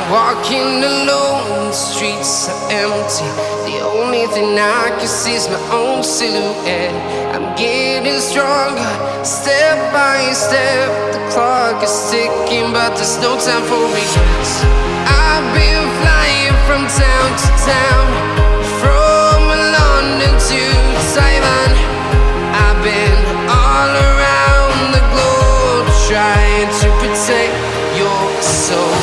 Walking alone, the streets are empty. The only thing I can see is my own silhouette. I'm getting stronger, step by step. The clock is ticking, but there's no time for regrets. I've been flying from town to town, from London to Taiwan. I've been all around the globe, trying to protect your soul.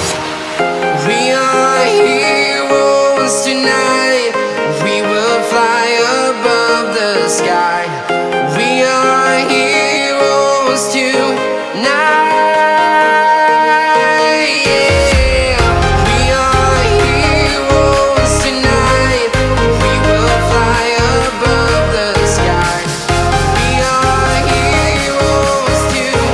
We are heroes tonight. We will fly above the sky. We are heroes tonight. Yeah. We are heroes tonight. We will fly above the sky. We are heroes tonight.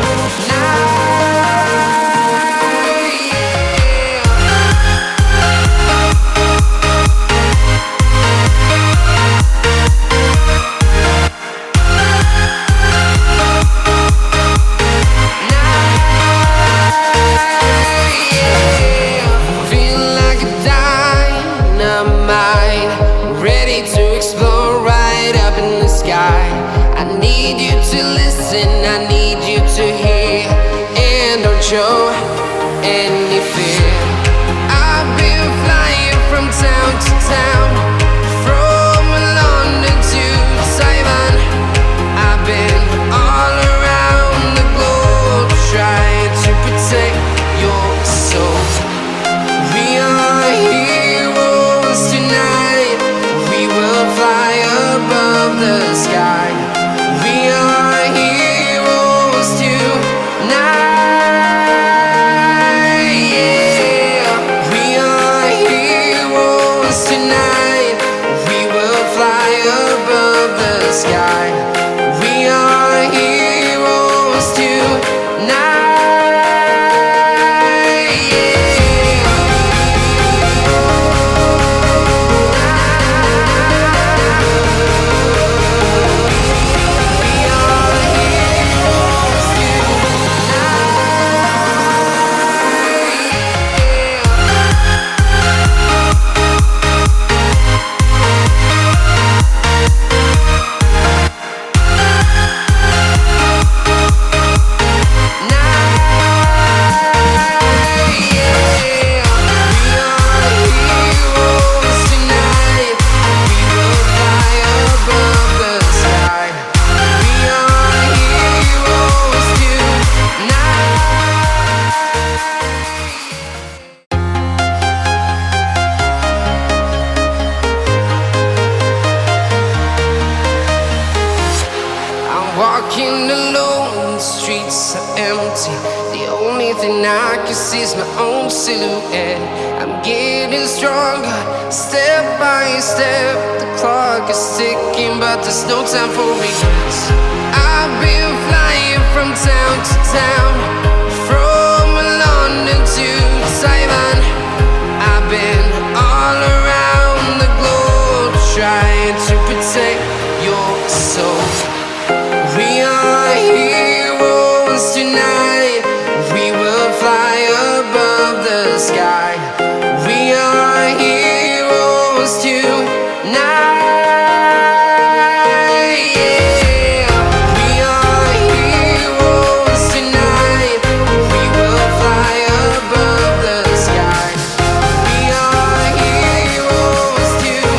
Ready to explore right up in the sky. I need you to listen, I need you to hear, and don't show any fear. I've been flying from town to town, from London to Taiwan. I've been all around the globe, trying to protect your soul. We are heroes tonight. We will fly above the sky. We are heroes tonight. Yeah. We are heroes tonight. We will fly above the sky. We are heroes tonight. Walking alone, the streets are empty. The only thing I can see is my own silhouette. I'm getting stronger, step by step. The clock is ticking, but there's no time for regrets. I've been flying from town to town, from London to Taiwan. I've been all around the globe, trying to protect your soul. We are heroes tonight. We will fly above the sky. We are heroes tonight. Yeah. We are heroes tonight. We will fly above the sky. We are heroes tonight.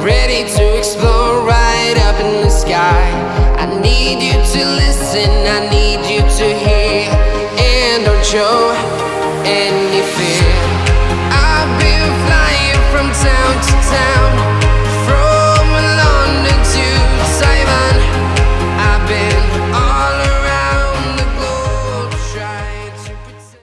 Ready to explore right up in the sky. I need you to listen, I need you to hear, and don't show any fear.